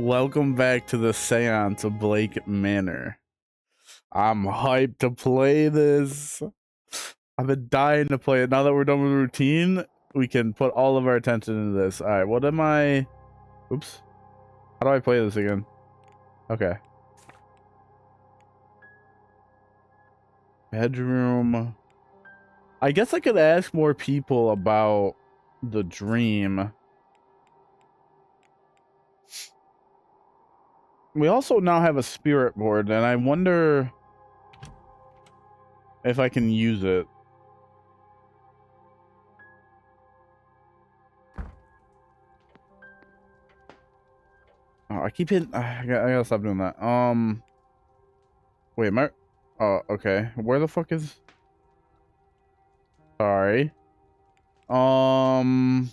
Welcome back to the Seance of Blake Manor. I'm hyped to play this. I've been dying to play it. Now that we're done with routine, we can put all of our attention into this. All right, what am I? Oops. How do I play this again? Okay. Bedroom. I guess I could ask more people about the dream. We also now have a spirit board, and I wonder if I can use it. Oh, I keep hitting. I gotta stop doing that. Wait, am I? Oh, okay. Where the fuck is? Sorry. Um.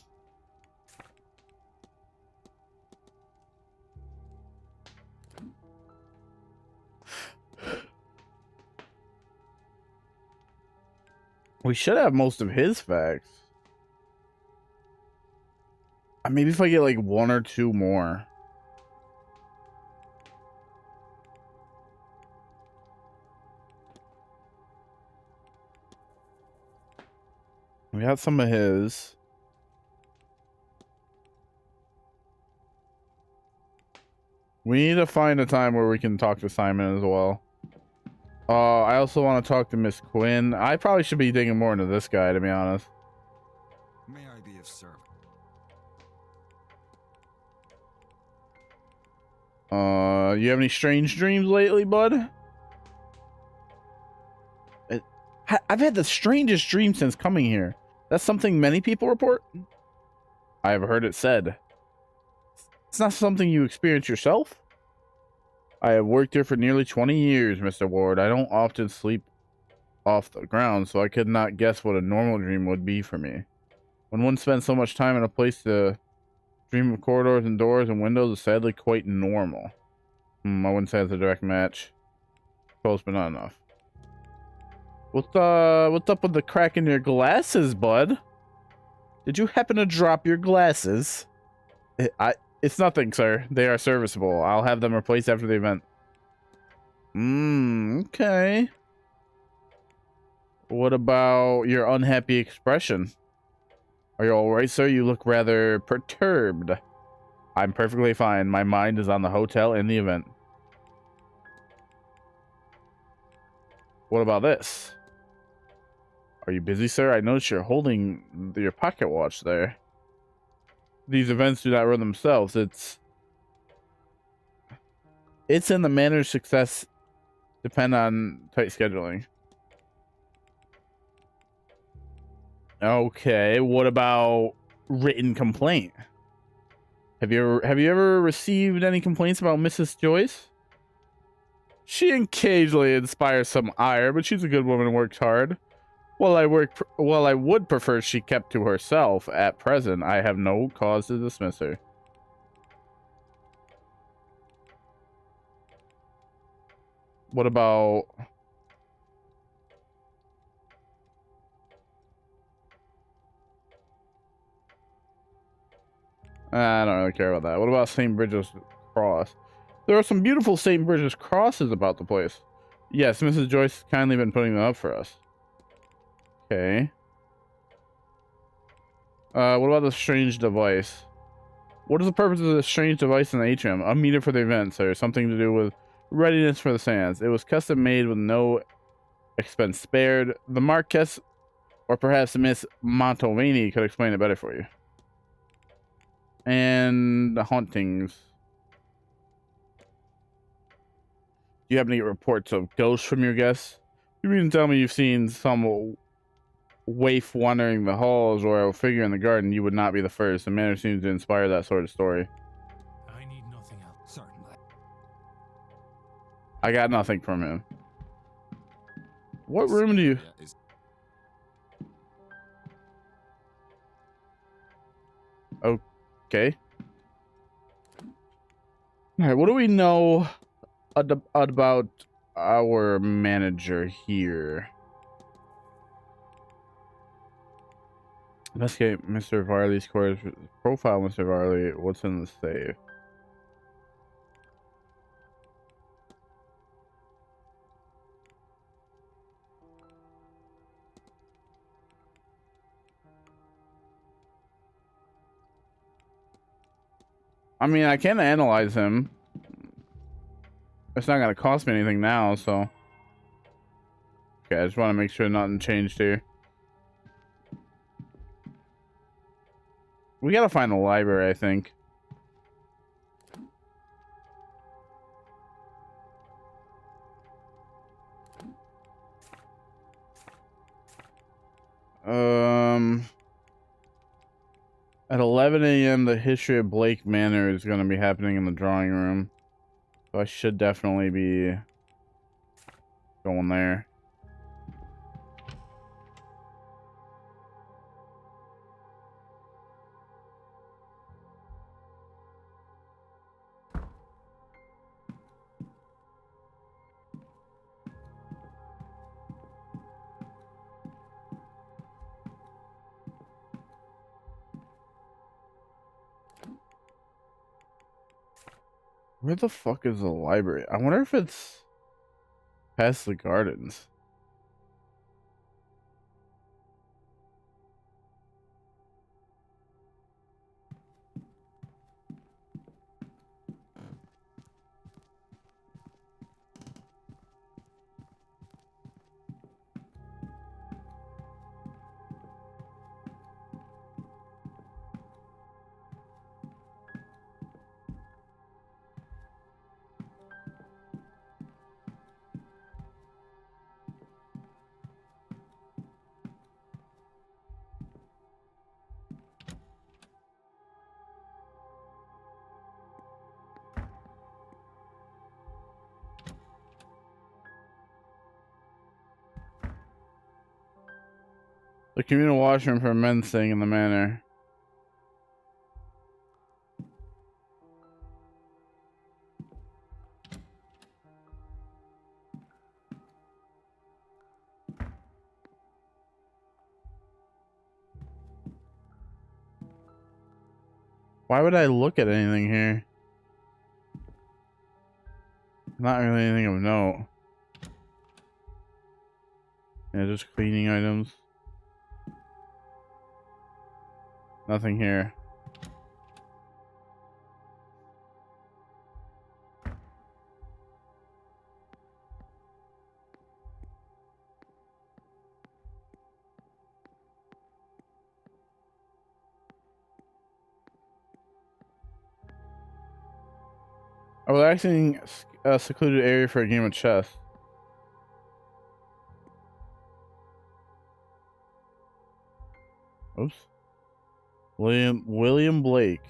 We should have most of his facts. Maybe if I get like one or two more. We got some of his. We need to find a time where we can talk to Simon as well. I also want to talk to Miss Quinn. I probably should be digging more into this guy, to be honest. May I be of service? You have any strange dreams lately, bud? I've had the strangest dream since coming here. That's something many people report? I have heard it said. It's not something you experience yourself? I have worked here for nearly 20 years, Mr. Ward. I don't often sleep off the ground, so I could not guess what a normal dream would be for me. When one spends so much time in a place, to dream of corridors and doors and windows is sadly quite normal. I wouldn't say it's a direct match. Close, but not enough. What's up with the crack in your glasses, bud? Did you happen to drop your glasses? It's nothing, sir. They are serviceable. I'll have them replaced after the event. Okay. What about your unhappy expression? Are you alright, sir? You look rather perturbed. I'm perfectly fine. My mind is on the hotel and the event. What about this? Are you busy, sir? I notice you're holding your pocket watch there. These events do not run themselves. It's in the Manor's success depend on tight scheduling. Okay, what about written complaint? Have you ever received any complaints about Mrs. Joyce? She occasionally inspires some ire, but she's a good woman and works hard. While I would prefer she kept to herself, at present I have no cause to dismiss her. What about... I don't really care about that. What about St. Bridget's Cross? There are some beautiful St. Bridget's crosses about the place. Yes, Mrs. Joyce has kindly been putting them up for us. Okay. What about the strange device? What is the purpose of this strange device in the atrium? A meter for the event, sir. Something to do with readiness for the seance. It was custom made with no expense spared. The Marquess, or perhaps Miss Montovani, could explain it better for you. And the hauntings. Do you happen to get reports of ghosts from your guests? You mean to tell me you've seen some waif wandering the halls or a figure in the garden? You would not be the first. The Manor seems to inspire that sort of story. I need nothing else. Certainly. I got nothing from him. What room do you... Okay. Alright, what do we know about our manager here? Investigate Mr. Varley's quarters. Profile Mr. Varley. What's in the safe? I mean, I can analyze him. It's not gonna cost me anything now, so. Okay, I just want to make sure nothing changed here. We gotta find the library, I think. At 11 a.m., the history of Blake Manor is going to be happening in the drawing room. So I should definitely be going there. Where the fuck is the library? I wonder if it's past the gardens. The communal washroom for men staying in the manor. Why would I look at anything here? Not really anything of note. Yeah, just cleaning items. Nothing here. A relaxing, secluded area for a game of chess. Oops. William Blake.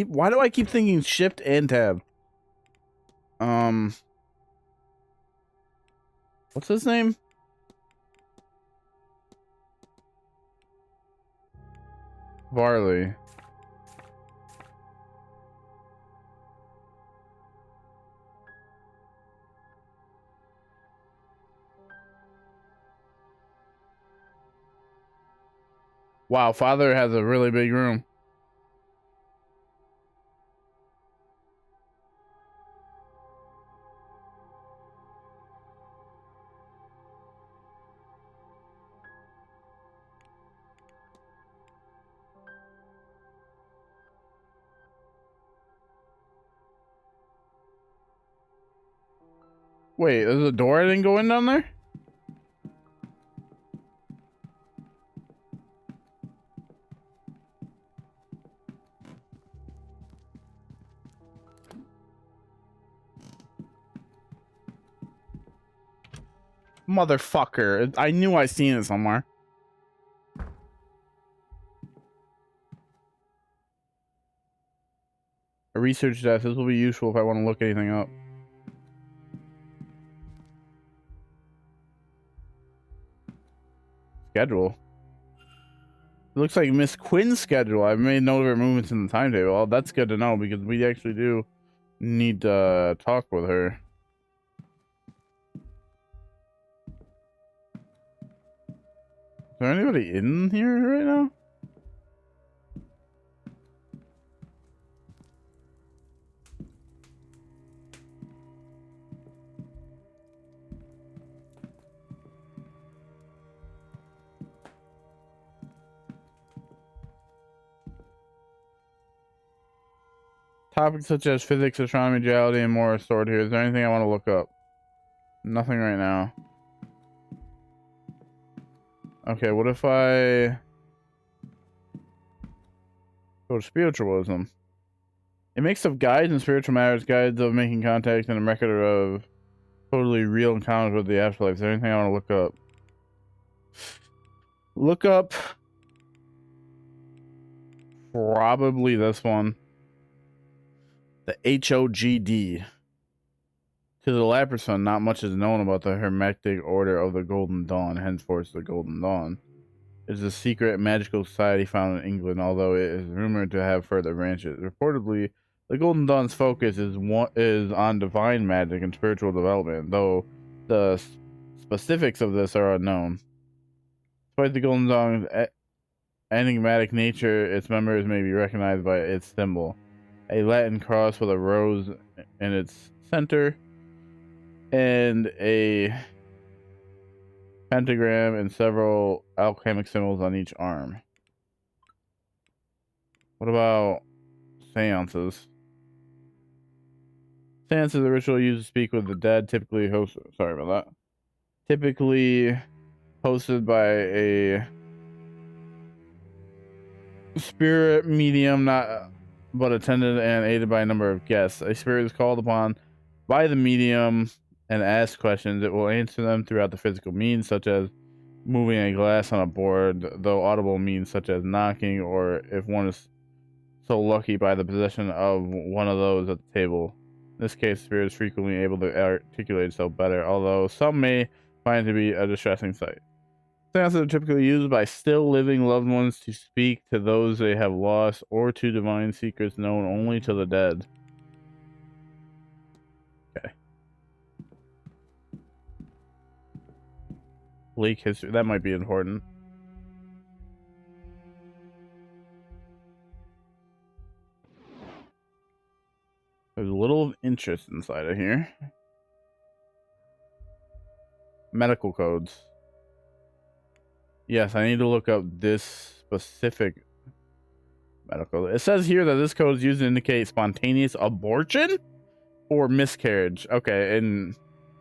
Why do I keep thinking shift and tab? What's his name? Varley. Wow, father has a really big room. Wait, there's a door I didn't go in down there? Motherfucker. I knew I seen it somewhere. A research desk. This will be useful if I want to look anything up. Schedule. It looks like Miss Quinn's schedule. I've made note of her movements in the timetable. Well, that's good to know because we actually do need to talk with her. there anybody in here right now? Topics such as physics, astronomy, geology, and more are stored here. Is there anything I want to look up? Nothing right now. Okay, what if I go to spiritualism? A mix of guides and spiritual matters, guides of making contact, and a record of totally real encounters with the afterlife. Is there anything I want to look up? Look up probably this one. The HOGD. To the Laperson, not much is known about the Hermetic Order of the Golden Dawn, henceforth the Golden Dawn. It is a secret magical society found in England, although it is rumored to have further branches. Reportedly, the Golden Dawn's focus is on divine magic and spiritual development, though the specifics of this are unknown. Despite the Golden Dawn's enigmatic nature, its members may be recognized by its symbol, a Latin cross with a rose in its center, and a pentagram and several alchemic symbols on each arm. What about seances? Seance is a ritual used to speak with the dead, typically hosted by a spirit medium, but attended and aided by a number of guests. A spirit is called upon by the medium and asked questions. It will answer them throughout the physical means, such as moving a glass on a board, though audible means such as knocking, or if one is so lucky, by the possession of one of those at the table. In this case, the spirit is frequently able to articulate itself better, although some may find it to be a distressing sight. Seances are typically used by still living loved ones to speak to those they have lost, or to divine secrets known only to the dead. Okay. Blake history, that might be important. There's a little of interest inside of here. Medical codes. Yes, I need to look up this specific medical. It says here that this code is used to indicate spontaneous abortion or miscarriage. Okay, in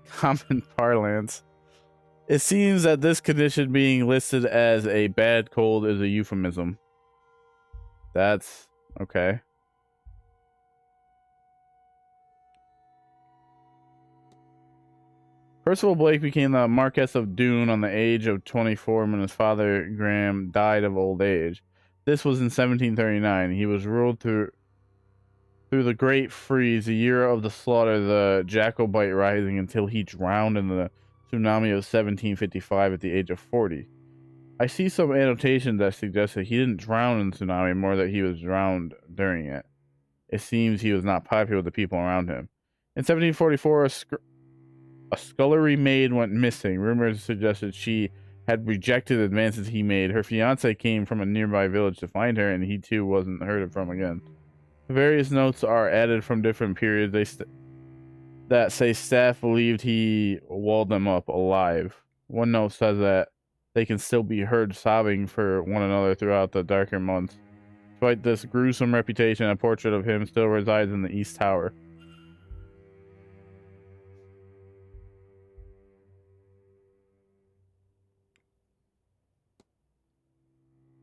common parlance. It seems that this condition being listed as a bad cold is a euphemism. That's okay. Percival Blake became the Marquess of Doon on the age of 24 when his father, Graham, died of old age. This was in 1739. He was ruled through the Great Freeze, the year of the slaughter, the Jacobite Rising, until he drowned in the tsunami of 1755 at the age of 40. I see some annotations that suggest that he didn't drown in the tsunami, more that he was drowned during it. It seems he was not popular with the people around him. In 1744, a scullery maid went missing. Rumors suggested she had rejected advances he made. Her fiance came from a nearby village to find her, and he too wasn't heard from again. Various notes are added from different periods that say staff believed he walled them up alive. One note says that they can still be heard sobbing for one another throughout the darker months. Despite this gruesome reputation, a portrait of him still resides in the East Tower.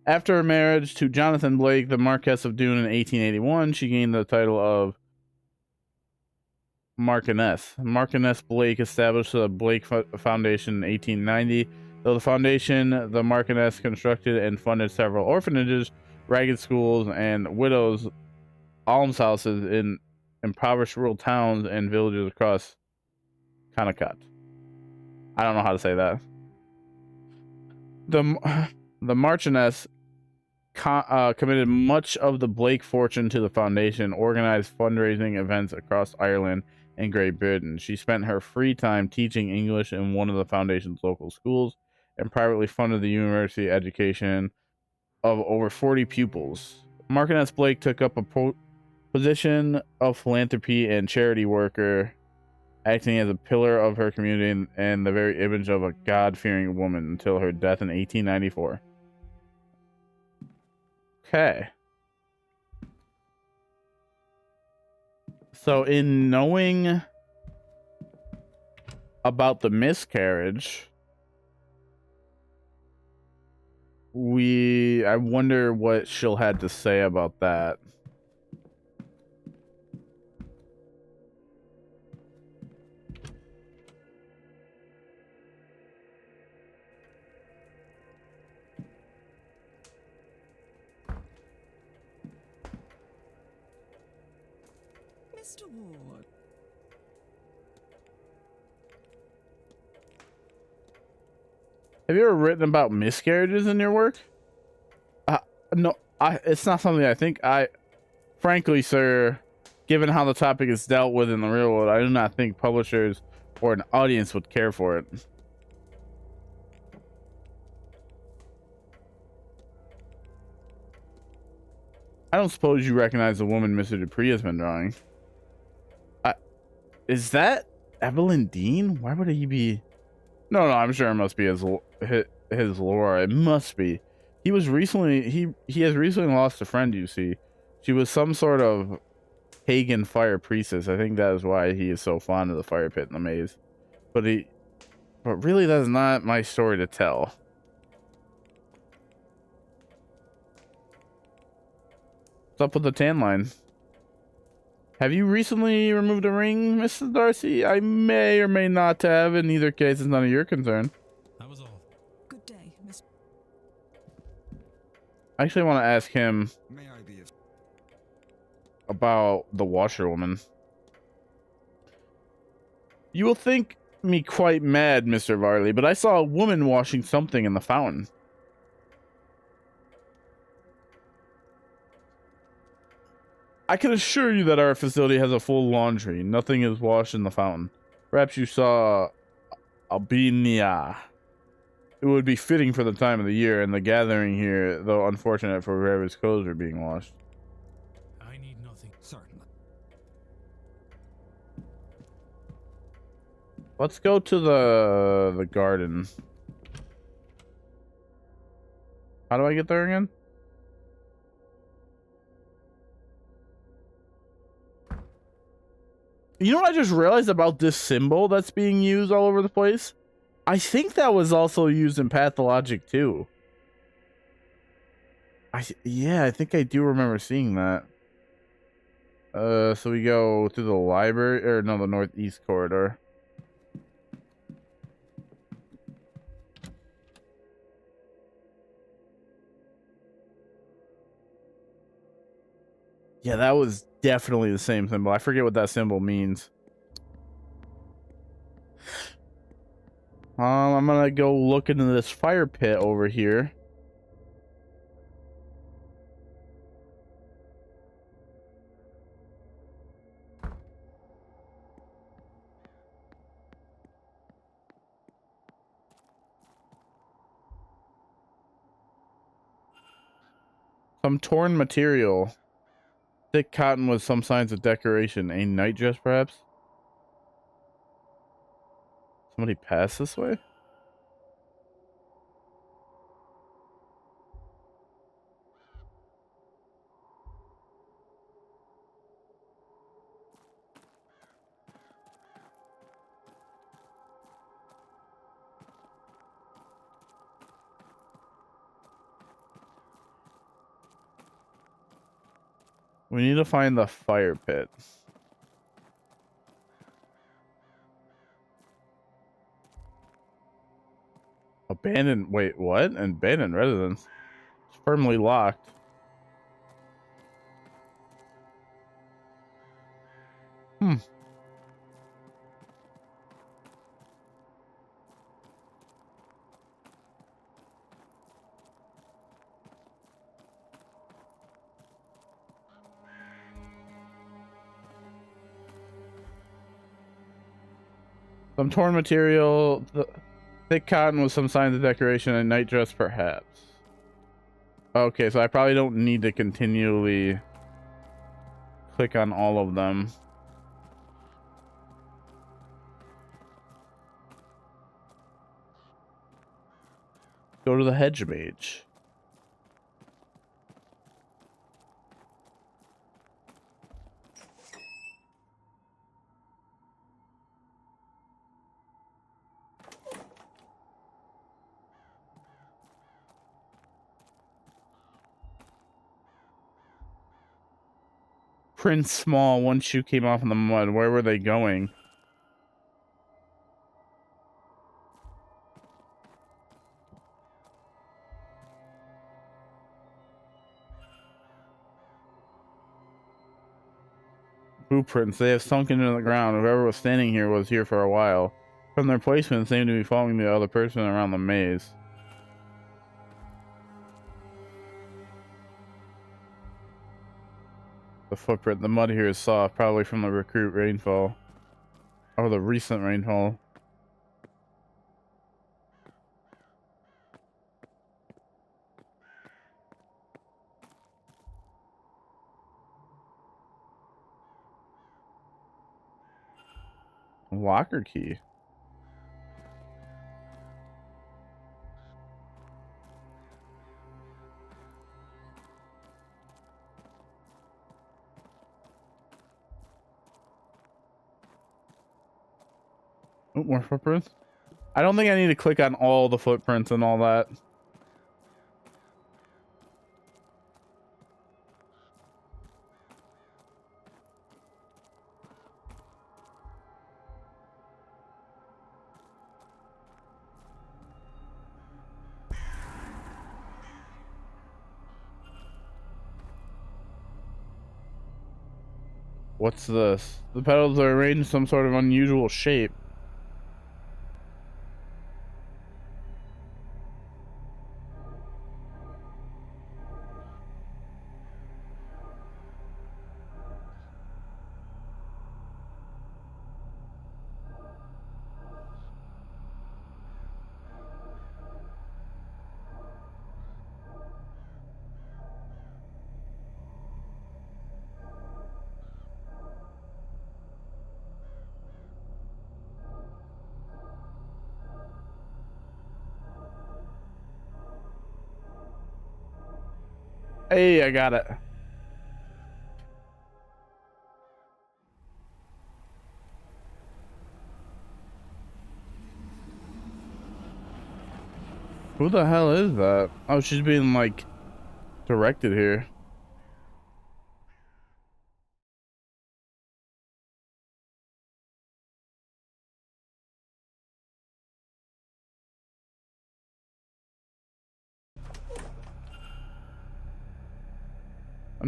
After her marriage to Jonathan Blake, the Marquess of Doon, in 1881, she gained the title of Marchioness. Marchioness Blake established the Blake Foundation in 1890. Though the foundation, the Marchioness constructed and funded several orphanages, ragged schools, and widows' almshouses in impoverished rural towns and villages across Connaught. I don't know how to say that. The Marchioness committed much of the Blake fortune to the foundation, organized fundraising events across Ireland and Great Britain. She spent her free time teaching English in one of the foundation's local schools and privately funded the university education of over 40 pupils. Martinez Blake took up a position of philanthropy and charity worker, acting as a pillar of her community and the very image of a God-fearing woman until her death in 1894. Okay. So in knowing about the miscarriage, I wonder what she'll had to say about that. Mr. Ward. Have you ever written about miscarriages in your work? No, it's not something I think frankly, sir, given how the topic is dealt with in the real world, I do not think publishers or an audience would care for it. I don't suppose you recognize the woman Mr. Dupree has been drawing. Is that Evelyn Dean? Why would he be? No, I'm sure it must be his Laura. It must be. He was recently he has recently lost a friend. You see, she was some sort of pagan fire priestess. I think that is why he is so fond of the fire pit and the maze. But really, that's not my story to tell. What's up with the tan line? Have you recently removed a ring, Mrs. Darcy? I may or may not have. In either case, it's none of your concern. That was all. Good day, Miss. I actually want to ask him May I be of... about the washerwoman. You will think me quite mad, Mr. Varley, but I saw a woman washing something in the fountain. I can assure you that our facility has a full laundry. Nothing is washed in the fountain. Perhaps you saw Albinia. It would be fitting for the time of the year and the gathering here, though unfortunate for various clothes are being washed. I need nothing. Certainly. Let's go to the garden. How do I get there again? You know what I just realized about this symbol that's being used all over the place? I think that was also used in Pathologic too. Yeah, I think I do remember seeing that. So we go through the library, or no, the northeast corridor. Yeah, that was definitely the same symbol. I forget what that symbol means. I'm gonna go look into this fire pit over here. Some torn material. Thick cotton with some signs of decoration. A nightdress, perhaps? Somebody passed this way? We need to find the fire pit. Abandoned. Wait, what? Abandoned residence. It's firmly locked. Hmm. Some torn material. Thick cotton with some signs of decoration and night dress, perhaps. Okay, so I probably don't need to continually click on all of them. Go to the hedge mage. Prince Small, one shoe came off in the mud. Where were they going? Blueprints. They have sunk into the ground. Whoever was standing here was here for a while. From their placement, they seem to be following the other person around the maze. The footprint. The mud here is soft, probably from the recruit rainfall. Or the recent rainfall. Locker key. Oh, more footprints. I don't think I need to click on all the footprints and all that. What's this? The petals are arranged in some sort of unusual shape. Hey, I got it. Who the hell is that? Oh, she's being like directed here.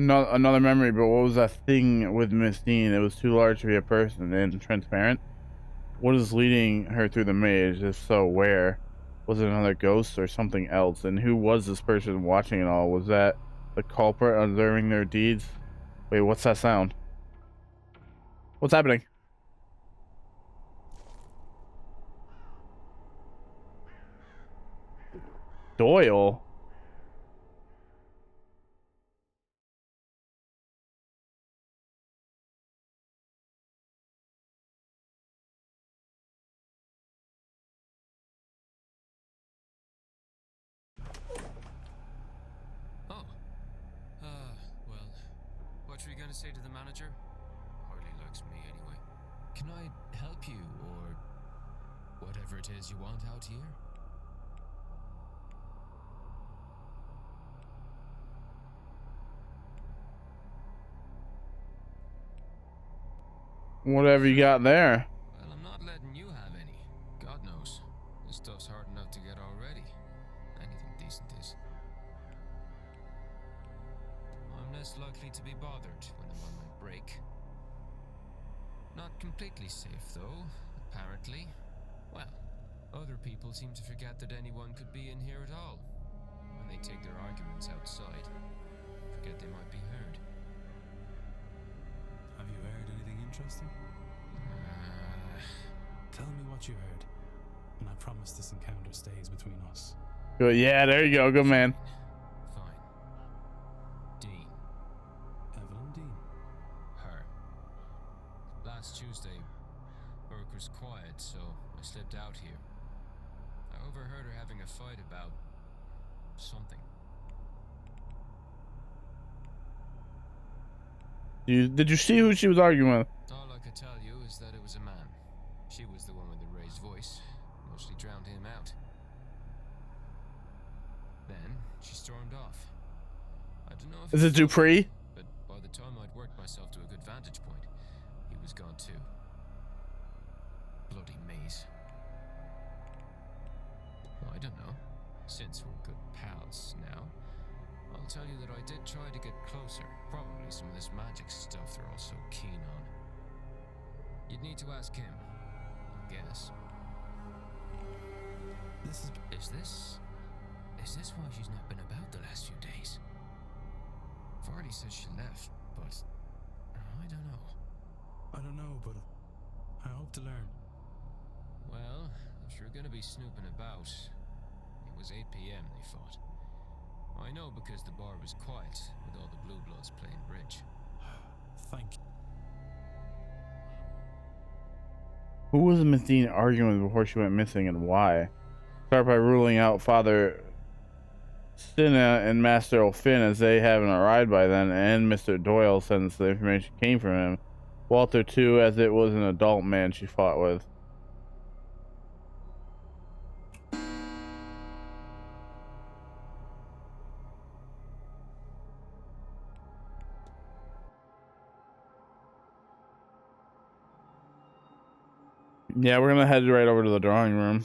Another memory, but what was that thing with Miss Dean? It was too large to be a person and transparent. What is leading her through the maze? If so, where? Was it another ghost or something else? And who was this person watching it all? Was that the culprit observing their deeds? Wait, what's that sound? What's happening? Doyle? Oh. Well, what were you going to say to the manager? Hardly likes me anyway. Can I help you, or whatever it is you want out here? Whatever you got there. Well, I'm not letting you have any. God knows. This stuff's hard enough to get already. Anything decent is. I'm less likely to be bothered when I'm on my break. Not completely safe, though, apparently. Well, other people seem to forget that anyone could be in here at all. When they take their arguments outside, forget they might be heard. Have you heard anything interesting? Tell me what you heard, and I promise this encounter stays between us. Good. Yeah, there you go. Good man. Fine. Dean. Evelyn Dean. Her. Last Tuesday, work was quiet, so I slipped out here. I overheard her having a fight about something. Did you see who she was arguing with? All I could tell you is that it was a man. She was the one with the raised voice. Mostly drowned him out. Then she stormed off. I don't know if Is it Dupree? but by the time I'd worked myself to a good vantage point, he was gone too. Bloody maze. Well, I don't know. Since we're good pals now, I'll tell you that I did try to get closer. Probably some of this magic stuff they're all so keen on. You'd need to ask him, I guess. Is this why she's not been about the last few days? Vardy says she left, but I don't know. I don't know, but I hope to learn. Well, if you're gonna be snooping about, it was 8 p.m. they fought. I know because the bar was quiet, with all the Blue Bloods playing bridge. Thank you. Who was Miss Dean arguing with before she went missing, and why? Start by ruling out Father Stina and Master O'Finn, as they haven't arrived by then, and Mr. Doyle, since the information came from him. Walter too, as it was an adult man she fought with. Yeah, we're gonna head right over to the drawing room.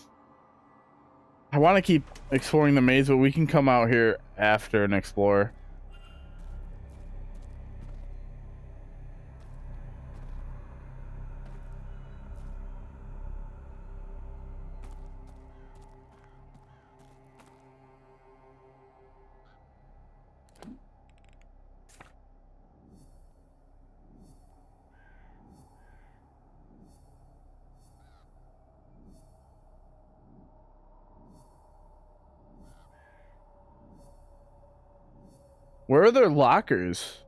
I want to keep exploring the maze, but we can come out here after and explore. Where are their lockers?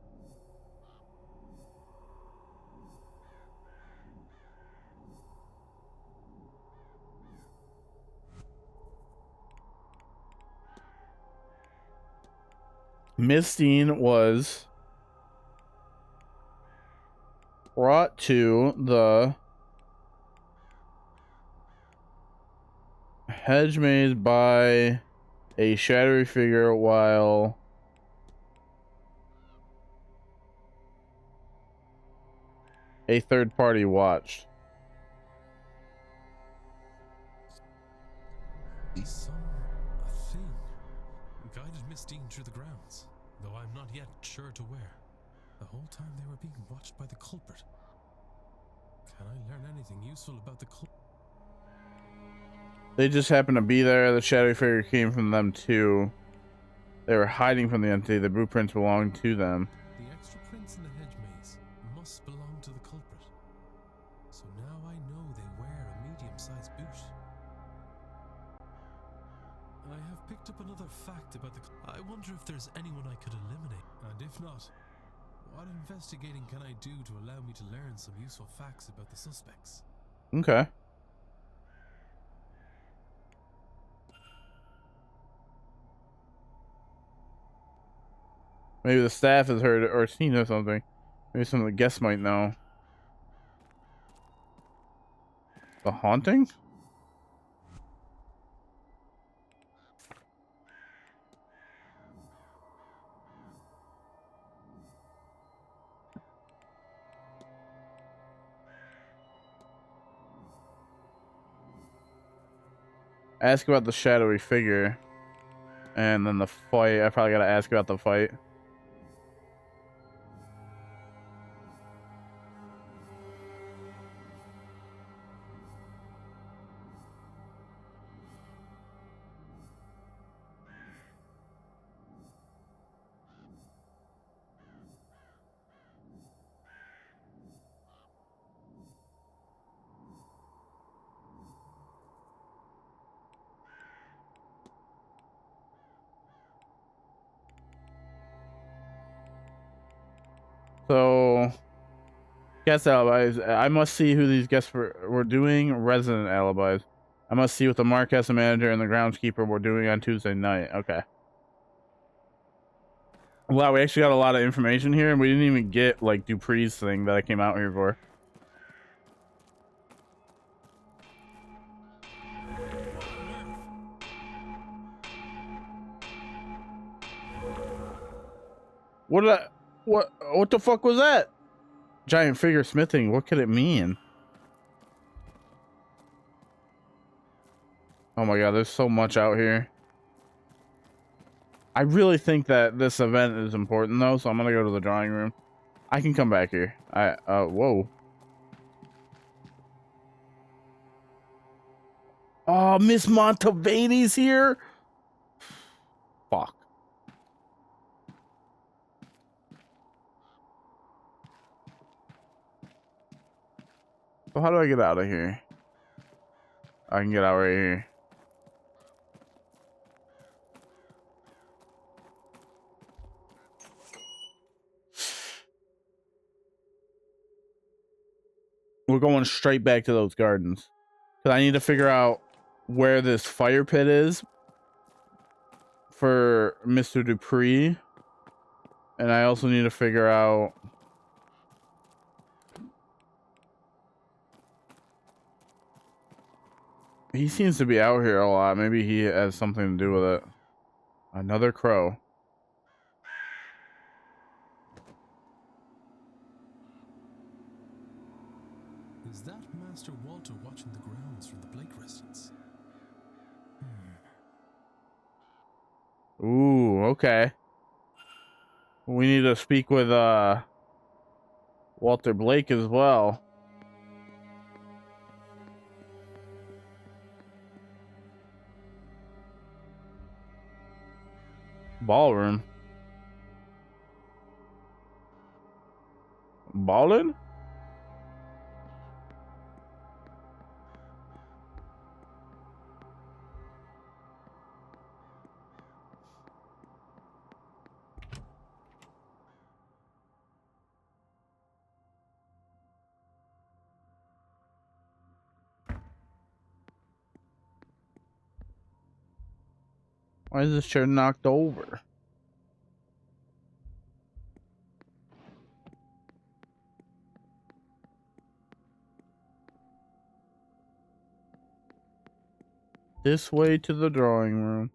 Miss Dean was brought to the hedge maze by a shadowy figure while a third party watched. A thing guided Miss Dean through the grounds, though I'm not yet sure to where. The whole time they were being watched by the culprit. Can I learn anything useful about the culprit? They just happened to be there. The shadowy figure came from them too. They were hiding from the entity. The blueprints belonged to them. The extra prints in the hedge maze must belong to the culprit. So now I know they wear a medium-sized boot. I have picked up another fact about I wonder if there's anyone I could eliminate. And if not, what investigating can I do to allow me to learn some useful facts about the suspects? Okay. Maybe the staff has heard or seen or something. Maybe some of the guests might know. The haunting? Ask about the shadowy figure. And then the fight. I probably gotta ask about the fight. So, guest alibis. I must see who these guests were doing. Resident alibis. I must see what the Marquess manager and the groundskeeper were doing on Tuesday night. Okay. Wow, we actually got a lot of information here, and we didn't even get, like, Dupree's thing that I came out here for. What the fuck was that? Giant figure smithing. What could it mean? Oh my god, there's so much out here. I really think that this event is important though, so I'm gonna go to the drawing room. I can come back here. Whoa. Oh, Miss Montevani's here? Fuck. So how do I get out of here? I can get out right here. We're going straight back to those gardens. Because I need to figure out where this fire pit is for Mr. Dupree. And I also need to figure out... He seems to be out here a lot. Maybe he has something to do with it. Another crow. Is that Master Walter watching the grounds from the Blake residence? Ooh, okay. We need to speak with Walter Blake as well. Ballroom. Ballin'? Why is this chair knocked over? This way to the drawing room.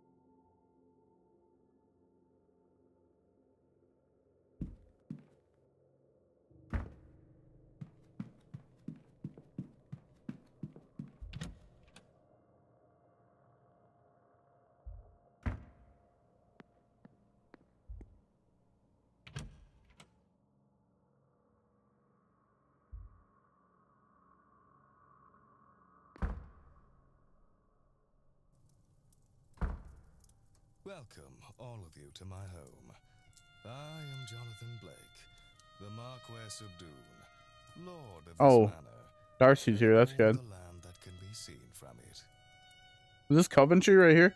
Welcome, all of you, to my home. I am Jonathan Blake, the Marquess of Doon, Lord of this Oh, manor. Darcy's here. That's all good. the land that can be seen from it. Is this Coventry right here?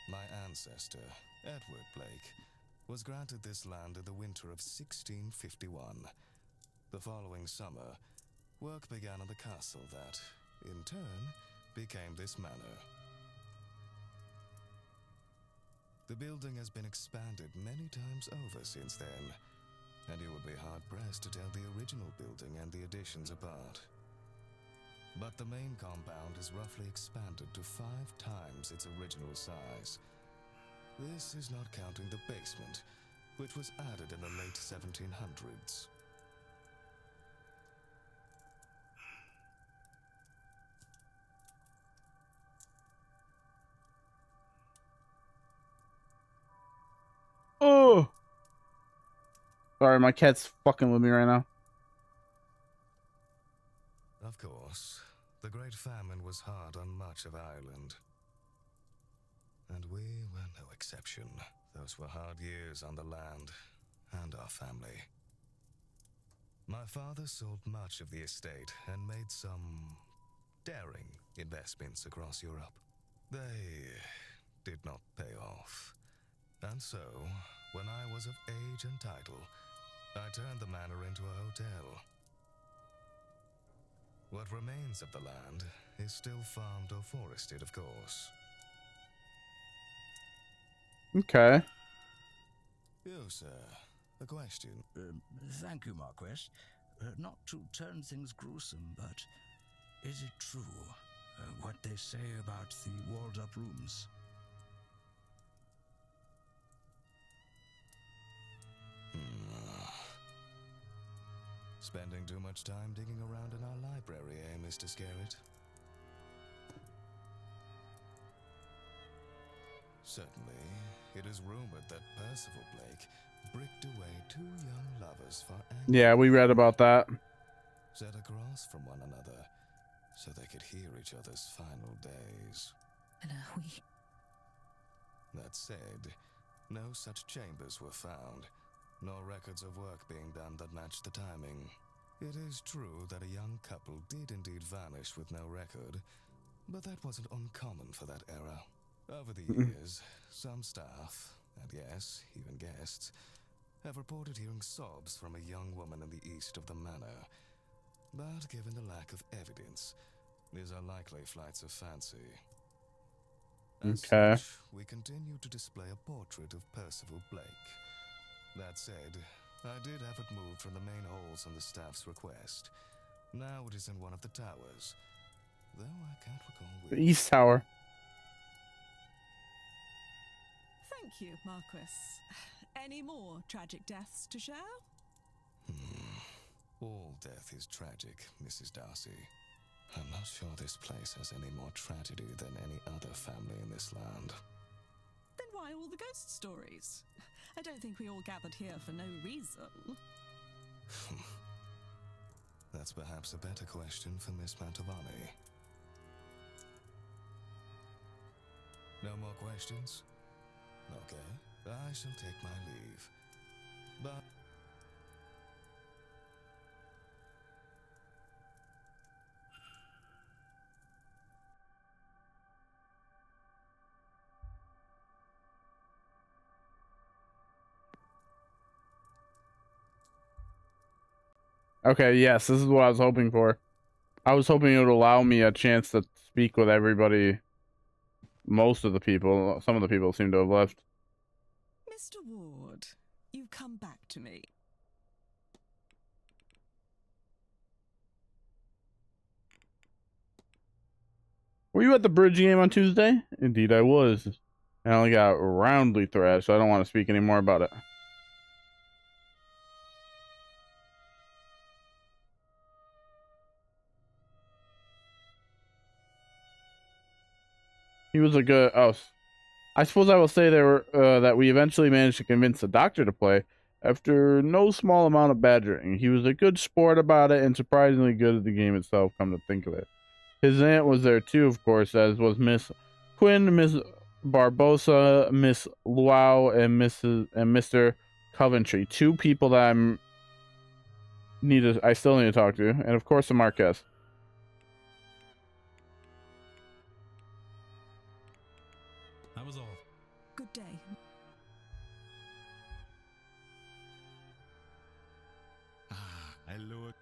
My ancestor, Edward Blake, was granted this land in the winter of 1651. The following summer, work began on the castle that, in turn, became this manor. The building has been expanded many times over since then, and you would be hard-pressed to tell the original building and the additions apart. But the main compound is roughly expanded to 5 times its original size. This is not counting the basement, which was added in the late 1700s. Oh! Sorry, my cat's fucking with me right now. Of course, the Great Famine was hard on much of Ireland. And we were no exception. Those were hard years on the land and our family. My father sold much of the estate and made some daring investments across Europe. They did not pay off. And so, when I was of age and title, I turned the manor into a hotel. What remains of the land is still farmed or forested, of course. Okay. You, sir, a question. Thank you, Marquess. Not to turn things gruesome, but is it true what they say about the walled-up rooms? Spending too much time digging around in our library, eh, Mr. Scarrett? Certainly, it is rumored that Percival Blake bricked away two young lovers for Yeah, we read about that. set across from one another so they could hear each other's final days. That said, no such chambers were found, nor records of work being done that matched the timing. It is true that a young couple did indeed vanish with no record, but that wasn't uncommon for that era. Over the years, some staff, and yes, even guests, have reported hearing sobs from a young woman in the east of the manor. But given the lack of evidence, these are likely flights of fancy. As Okay. such, we continue to display a portrait of Percival Blake. That said, I did have it moved from the main halls on the staff's request. Now it is in one of the towers, though I can't recall The which. East Tower. Thank you, Marquis. Any more tragic deaths to share? All death is tragic, Mrs. Darcy. I'm not sure this place has any more tragedy than any other family in this land. Then why all the ghost stories? I don't think we all gathered here for no reason. That's perhaps a better question for Miss Mantovani. No more questions? Okay, I shall take my leave. But Okay, yes, this is what I was hoping for. I was hoping it would allow me a chance to speak with everybody. Most of the people, some of the people seem to have left. Mr. Ward, you've come back to me. Were you at the bridge game on Tuesday? Indeed, I was. I only got roundly thrashed, so I don't want to speak any more about it. He was a good. Oh, I suppose I will say that we eventually managed to convince the doctor to play after no small amount of badgering. He was a good sport about it and surprisingly good at the game itself, come to think of it. His aunt was there too, of course, as was Miss Quinn, Miss Barbosa, Miss Luau, and Mr. Coventry. Two people that I still need to talk to, and of course the Marquess. That was all. Good day. Hello.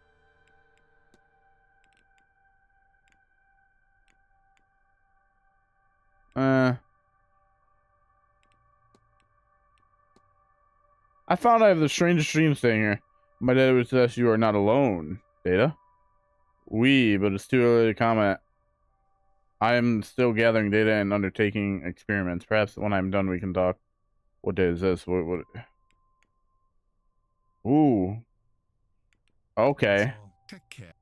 I found I have the strangest dream staying here. My data would suggest you are not alone. Data? But it's too early to comment. I am still gathering data and undertaking experiments. Perhaps when I'm done we can talk. What day is this? What? Ooh. Okay. That's all. Take care.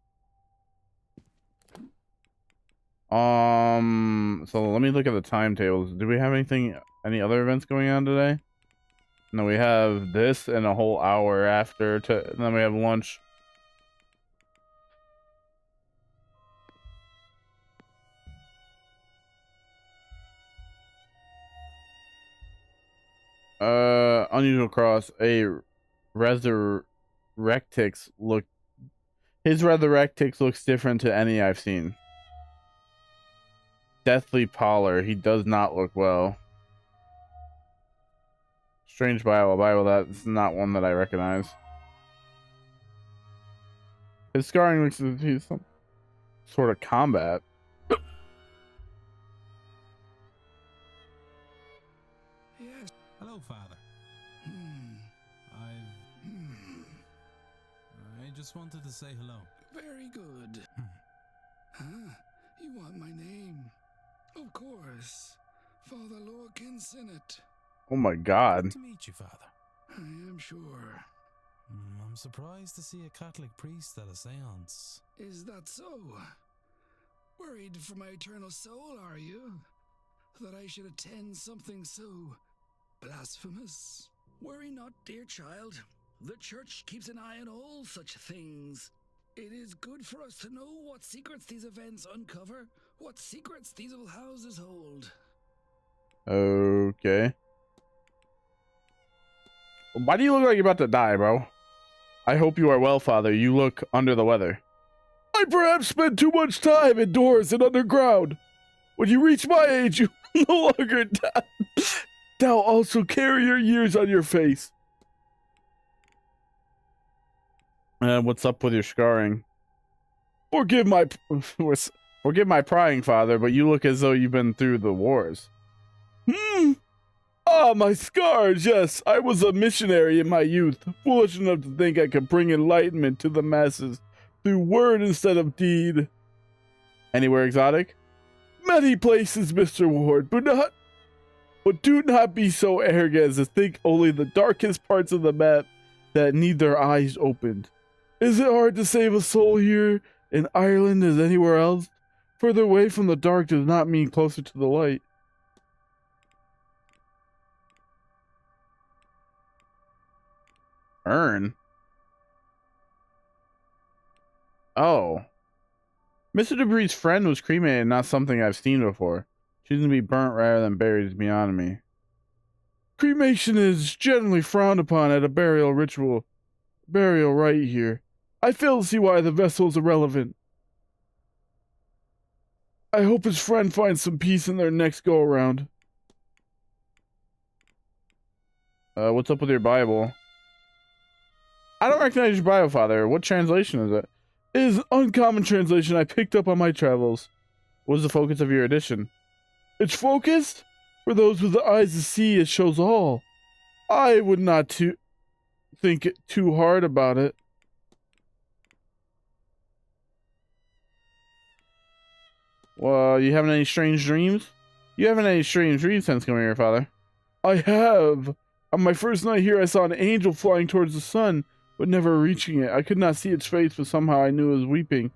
So let me look at the timetables. Do we have any other events going on today? No, we have this and a whole hour after, and then we have lunch. Unusual cross. Resurrectix look. His Resurrectix looks different to any I've seen. Deathly Pallor. He does not look well. Strange Bible. That's not one that I recognize. His scarring looks as if he's some sort of combat. Yes. Hello, Father. I just wanted to say hello. Very good. Huh? You want my name? Of course. Father Lorcan Sinnott. Oh my god. Good to meet you, Father. I am sure. I'm surprised to see a Catholic priest at a seance. Is that so? Worried for my eternal soul, are you? That I should attend something so blasphemous? Worry not, dear child. The Church keeps an eye on all such things. It is good for us to know what secrets these events uncover, what secrets these old houses hold. Okay. Why do you look like you're about to die, bro? I hope you are well, Father. You look under the weather. I perhaps spend too much time indoors and underground. When you reach my age, you no longer die. Thou also carry your years on your face. What's up with your scarring? Forgive my prying, Father, but you look as though you've been through the wars. Ah, my scars, yes. I was a missionary in my youth, foolish enough to think I could bring enlightenment to the masses through word instead of deed. Anywhere exotic? Many places, Mr. Ward, but do not be so arrogant as to think only the darkest parts of the map that need their eyes opened. Is it hard to save a soul here in Ireland as anywhere else? Further away from the dark does not mean closer to the light. Urn? Oh. Mr. Dupree's friend was cremated, not something I've seen before. Choosing to be burnt rather than buried is beyond me. Cremation is generally frowned upon at a burial right here. I fail to see why the vessel is irrelevant. I hope his friend finds some peace in their next go-around. What's up with your Bible? I don't recognize your Bible, Father. What translation is it? It is an uncommon translation I picked up on my travels. What is the focus of your edition? It's focused? For those with the eyes to see, it shows all. I would not think it too hard about it. Well, you having any strange dreams? You having any strange dreams since coming here, Father? I have. On my first night here, I saw an angel flying towards the sun, but never reaching it. I could not see its face, but somehow I knew it was weeping.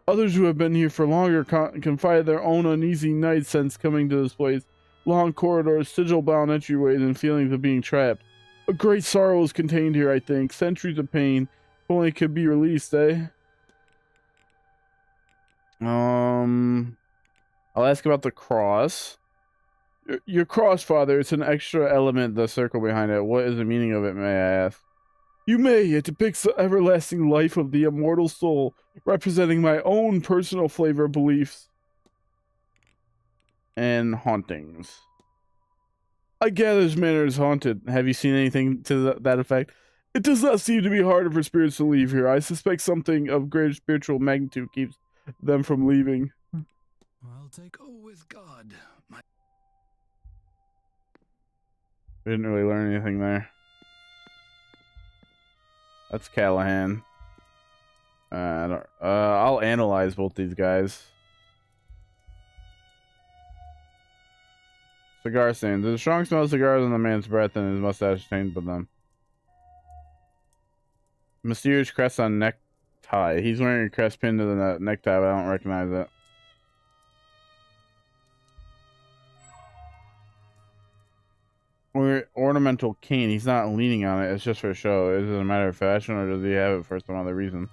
Others who have been here for longer confided their own uneasy nights since coming to this place. Long corridors, sigil-bound entryways, and feelings of being trapped. A great sorrow is contained here, I think. Centuries of pain. If only it could be released, eh? I'll ask about the cross. Your cross, Father, it's an extra element, the circle behind it. What is the meaning of it, may I ask? You may. It depicts the everlasting life of the immortal soul, representing my own personal flavor beliefs and hauntings. I gather this manor is haunted. Have you seen anything to that effect? It does not seem to be harder for spirits to leave here. I suspect something of greater spiritual magnitude keeps them from leaving. I'll take. Go with God, my. We didn't really learn anything there. That's Callahan. I'll analyze both these guys. Cigar stains. There's a strong smell of cigars on the man's breath and his mustache stained with them. Mysterious crest on necktie. He's wearing a crest pinned to the necktie, but I don't recognize it. Ornamental cane. He's not leaning on it. It's just for show. Is it a matter of fashion, or does he have it for some other reason?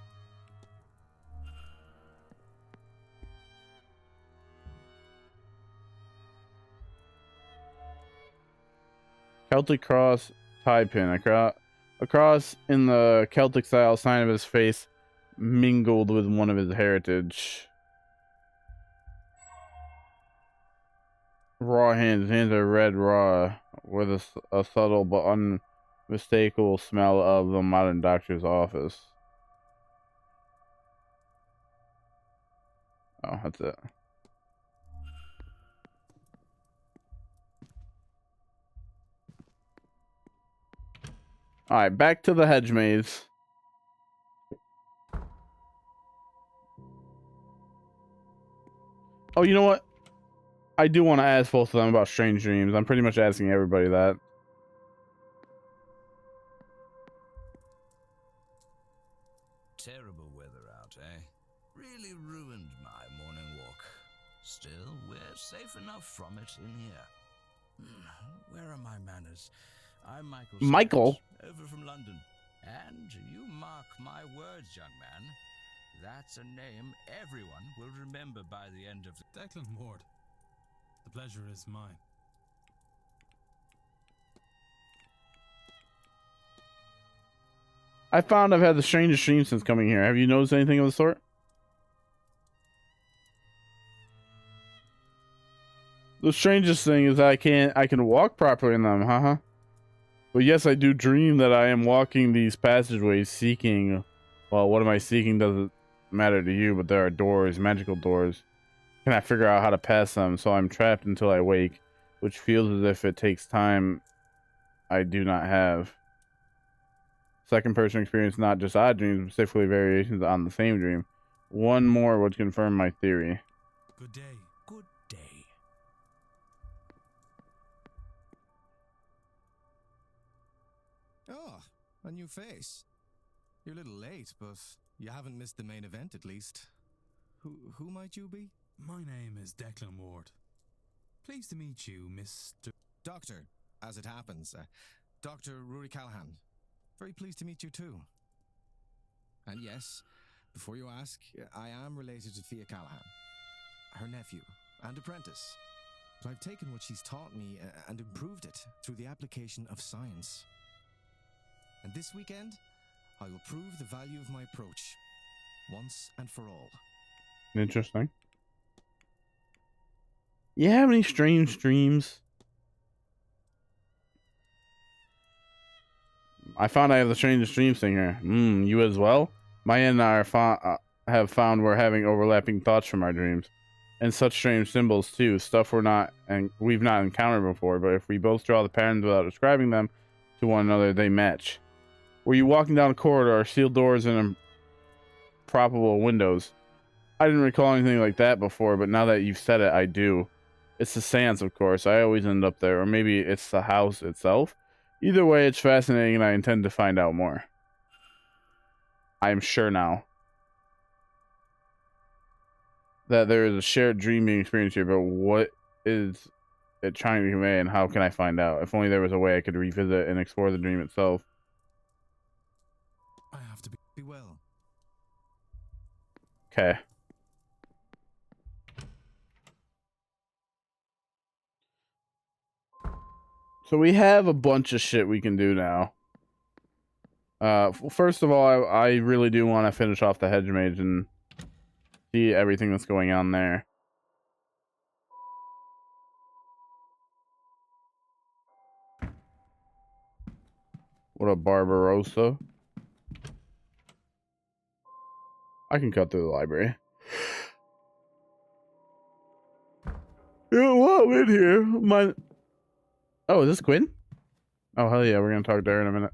Celtic cross tie pin. A cross in the Celtic style sign of his face mingled with one of his heritage. Raw hands. His hands are red raw, with a subtle but unmistakable smell of the modern doctor's office. Oh, that's it. All right, back to the hedge maze. Oh, you know what? I do want to ask both of them about strange dreams. I'm pretty much asking everybody that. Terrible weather out, eh? Really ruined my morning walk. Still, we're safe enough from it in here. Where are my manners? I'm Michael. Michael? Scott, over from London. And you mark my words, young man. That's a name everyone will remember by the end of the... Declan Ward. The pleasure is mine. I found I've had the strangest dream since coming here. Have you noticed anything of the sort? The strangest thing is I can walk properly in them, huh? But yes, I do dream that I am walking these passageways seeking, well, what am I seeking doesn't matter to you, but there are doors, magical doors. Can I figure out how to pass them? So I'm trapped until I wake, which feels as if it takes time I do not have. Second person experience, not just odd dreams, specifically variations on the same dream. One more would confirm my theory. Good day. Good day. Oh, a new face. You're a little late, but you haven't missed the main event at least. Who might you be? My name is Declan Ward. Pleased to meet you, Mr. Doctor, as it happens. Dr. Rory Callahan. Very pleased to meet you too. And yes, before you ask, I am related to Thea Callahan, her nephew and apprentice. But I've taken what she's taught me and improved it through the application of science. And this weekend, I will prove the value of my approach, once and for all. Interesting. You have any strange dreams? I found I have the strangest dreams thing here. You as well? Maya and I have found we're having overlapping thoughts from our dreams. And such strange symbols too, stuff we've not encountered before, but if we both draw the patterns without describing them to one another, they match. Were you walking down a corridor, sealed doors, and improbable windows? I didn't recall anything like that before, but now that you've said it, I do. It's the Seance, of course. I always end up there, or maybe it's the house itself. Either way, it's fascinating, and I intend to find out more. I'm sure now that there is a shared dreaming experience here, but what is it trying to convey, and how can I find out? If only there was a way I could revisit and explore the dream itself. I have to Be well. Okay. So we have a bunch of shit we can do now. First of all, I really do want to finish off the hedge mage and see everything that's going on there. What a Barbarossa. I can cut through the library. Yeah, well, I'm in here. Oh, is this Quinn? Oh, hell yeah, we're gonna talk to her in a minute.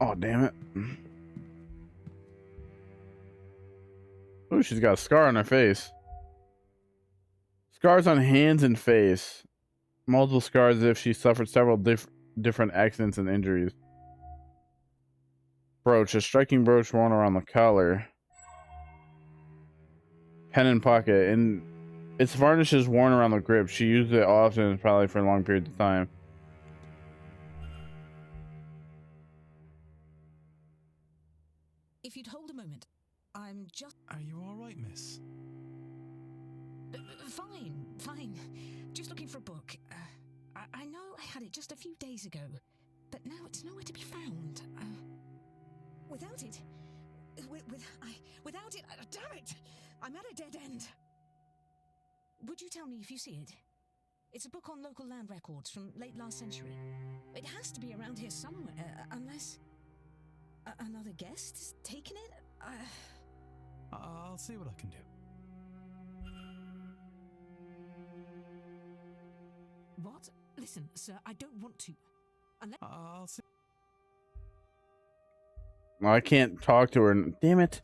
Oh, damn it. Oh, she's got a scar on her face. Scars on hands and face. Multiple scars as if she suffered several different accidents and injuries. Brooch. A striking brooch worn around the collar. Pen in pocket. And its varnish is worn around the grip. She used it often, probably for long periods of time. If you'd hold a moment, I'm just... Are you alright, miss? Fine. Just looking for a book. I know I had it just a few days ago, but now it's nowhere to be found. Without it... Without it... damn it! I'm at a dead end. Would you tell me if you see it? It's a book on local land records from late last century. It has to be around here somewhere, unless... Another guest has taken it? I'll see what I can do. What? Listen, sir, I don't want to. Unless. I'll see. I can't talk to her. Damn it.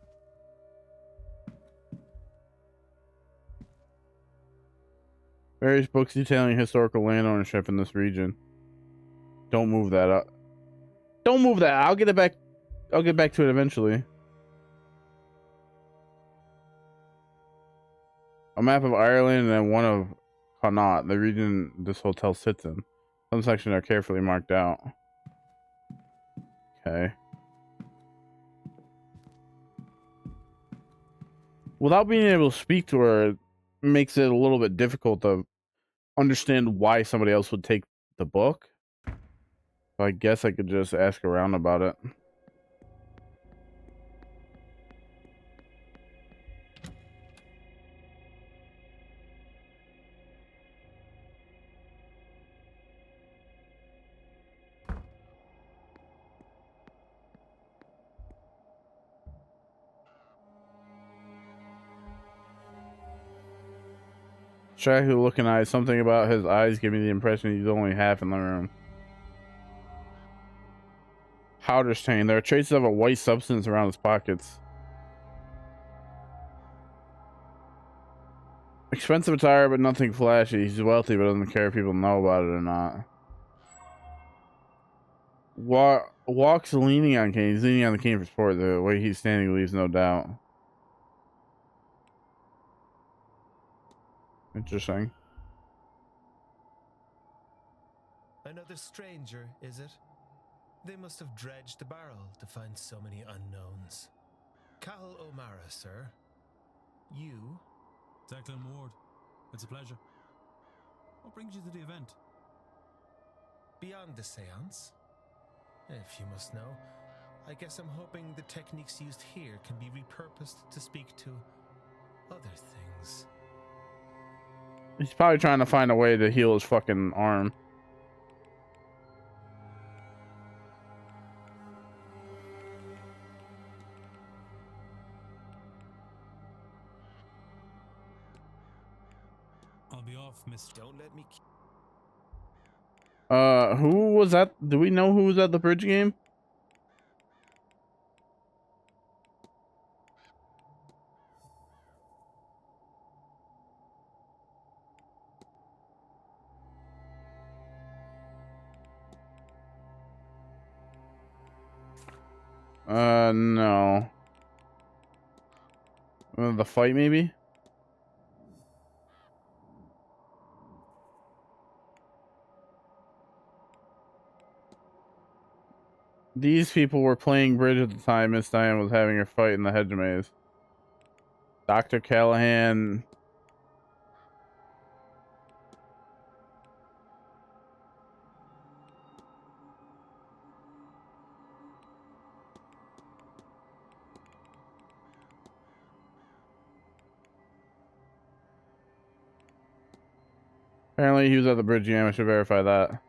Various books detailing historical land ownership in this region. Don't move that up. Don't move that. I'll get it back. I'll get back to it eventually. A map of Ireland and one of Connaught, the region this hotel sits in. Some sections are carefully marked out. Okay. Without being able to speak to her, it makes it a little bit difficult to understand why somebody else would take the book. So I guess I could just ask around about it. Shy looking eyes. Something about his eyes give me the impression he's only half in the room. Powder stain. There are traces of a white substance around his pockets. Expensive attire, but nothing flashy. He's wealthy, but doesn't care if people know about it or not. Walks leaning on cane. He's leaning on the cane for support. The way he's standing leaves no doubt. Interesting. Another stranger, is it? They must have dredged the barrel to find so many unknowns. Cahill O'Mara, sir. You? Declan Ward, it's a pleasure. What brings you to the event? Beyond the seance? If you must know, I guess I'm hoping the techniques used here can be repurposed to speak to other things. He's probably trying to find a way to heal his fucking arm. I'll be off, Miss. Don't let me... Who was that? Do we know who was at the bridge game? No. The fight, maybe? These people were playing bridge at the time Miss Diane was having her fight in the hedge maze. Dr. Callahan. Apparently he was at the bridge game. I should verify that.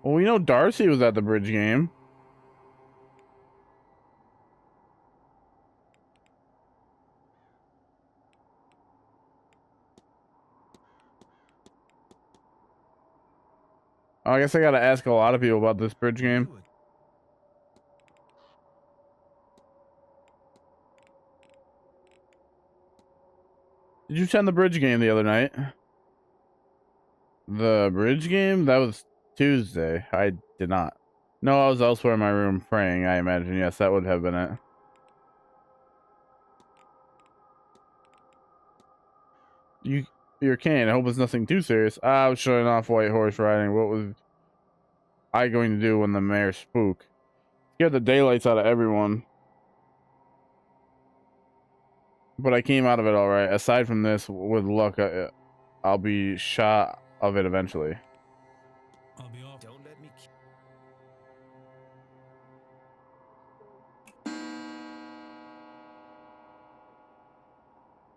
Well, we know Darcy was at the bridge game. Oh, I guess I gotta ask a lot of people about this bridge game. Did you attend the bridge game the other night? The bridge game? That was Tuesday. I did not. No, I was elsewhere in my room praying, I imagine. Yes, that would have been it. Your cane. I hope it's nothing too serious. I was showing off white horse riding. What was I going to do when the mayor spooked? Scared the daylights out of everyone. But I came out of it all right. Aside from this, with luck, I'll be shot of it eventually. I'll be off. Don't let me...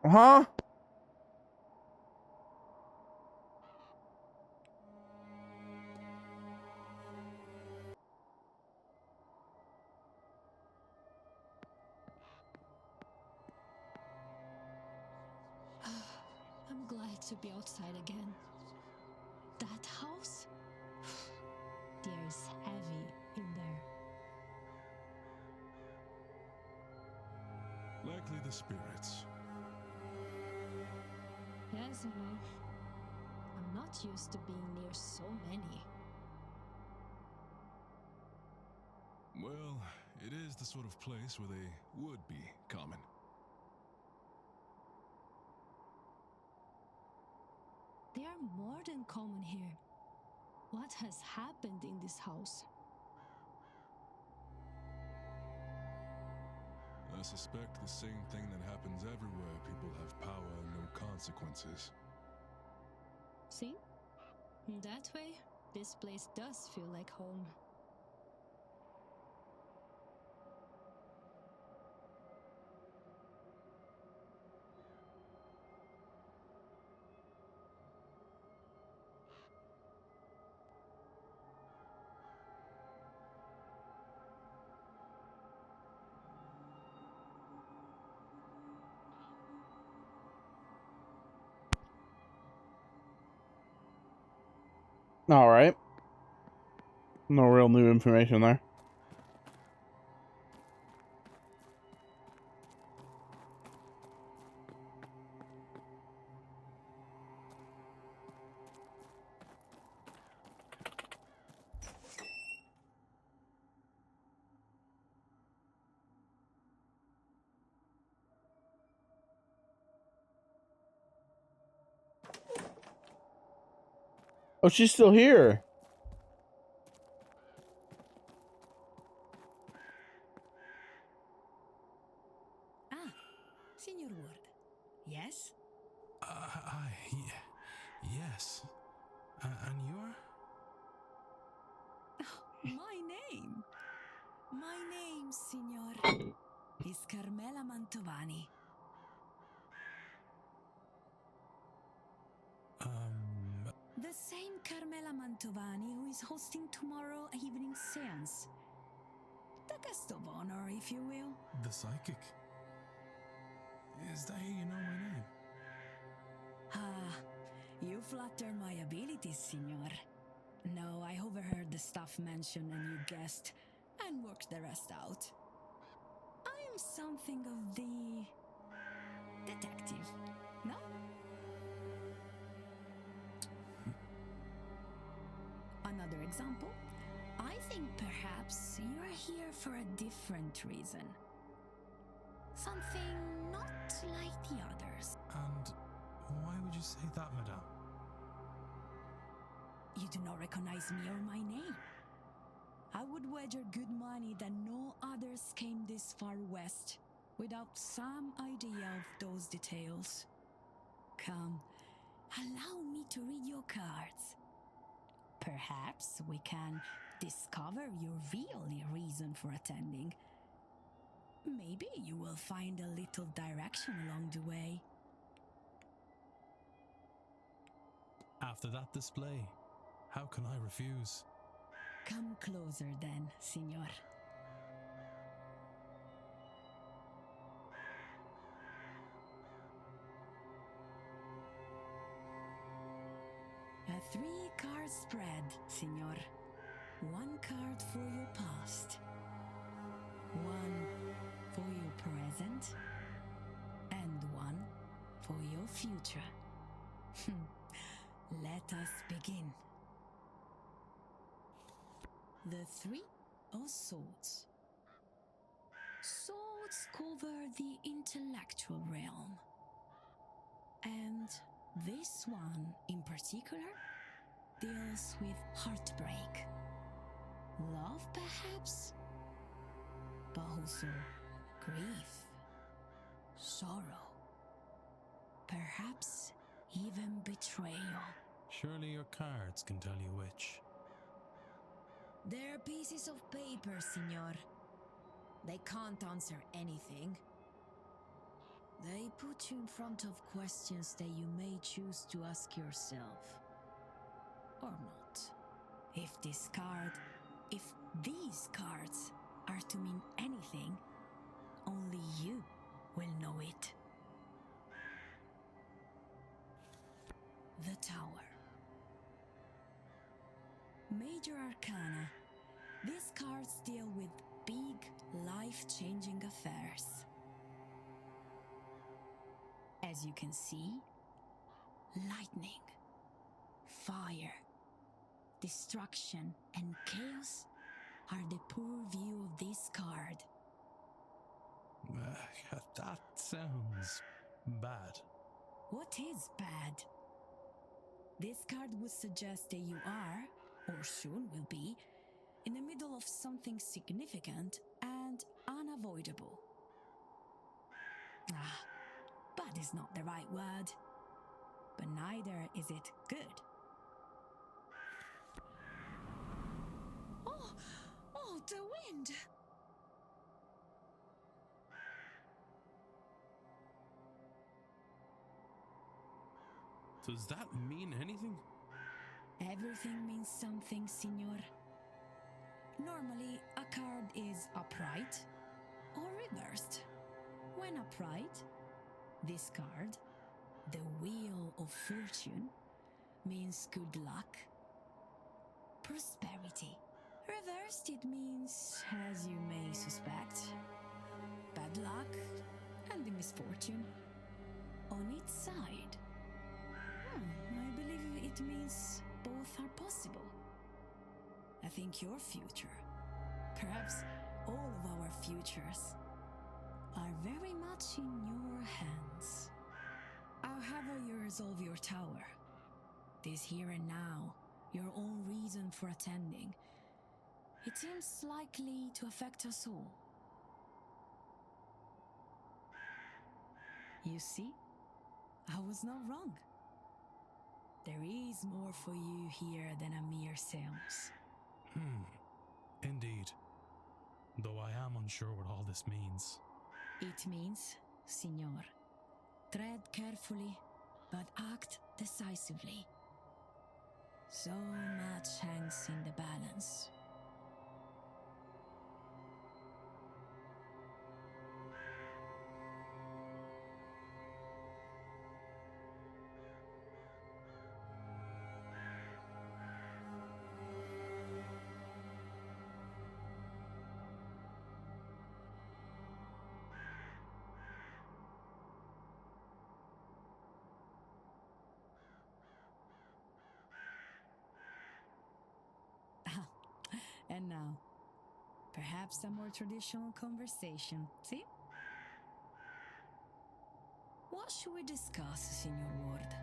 Huh? to be outside again. That house? There's heavy in there. Likely the spirits. Yes, I know. I'm not used to being near so many. Well, it is the sort of place where they would be common. They are more than common here. What has happened in this house? I suspect the same thing that happens everywhere people have power and no consequences. See? In that way, this place does feel like home. All right. No real new information there. Oh, she's still here. Ah, Signor Ward. Yes? Yes. And you are? My name? My name, Signor, is Carmela Mantovani. The same Carmela Mantovani who is hosting tomorrow evening seance. The guest of honor, if you will. The psychic. Is that how you know my name? Ah, you flatter my abilities, Signor. No, I overheard the staff mention and you guessed, and worked the rest out. I am something of the detective, no? Another example, I think perhaps you're here for a different reason. Something not like the others. And why would you say that, madame? You do not recognize me or my name. I would wager good money that no others came this far west without some idea of those details. Come, allow me to read your cards. Perhaps we can discover your real reason for attending. Maybe you will find a little direction along the way. After that display, how can I refuse? Come closer then, Signor. A 3-card spread, Signor. 1 card for your past, 1 for your present, and 1 for your future. Let us begin. The 3 of Swords. Swords cover the intellectual realm. And this one in particular deals with heartbreak. Love, perhaps? But also grief, sorrow, perhaps even betrayal. Surely your cards can tell you which. They're pieces of paper, Signor. They can't answer anything. They put you in front of questions that you may choose to ask yourself. Or not. If these cards are to mean anything, only you will know it. the Tower. Major Arcana. These cards deal with big, life-changing affairs. As you can see, lightning, fire, destruction, and chaos are the purview of this card. That sounds bad. What is bad? This card would suggest that you are, or soon will be, in the middle of something significant and unavoidable. Bad is not the right word, but neither is it good. Oh, the wind! Does that mean anything? Everything means something, Signor. Normally, a card is upright or reversed. When upright, this card, the Wheel of Fortune, means good luck, prosperity. Reversed, it means, as you may suspect, bad luck and the misfortune. On its side, I believe it means both are possible. I think your future, perhaps all of our futures, are very much in your hands. However you resolve your tower, this here and now, your own reason for attending, it seems likely to affect us all. You see, I was not wrong. There is more for you here than a mere seance. Indeed. Though I am unsure what all this means. It means, Signor, tread carefully, but act decisively. So much hangs in the balance. And now, perhaps a more traditional conversation, see? What should we discuss, Signor Ward?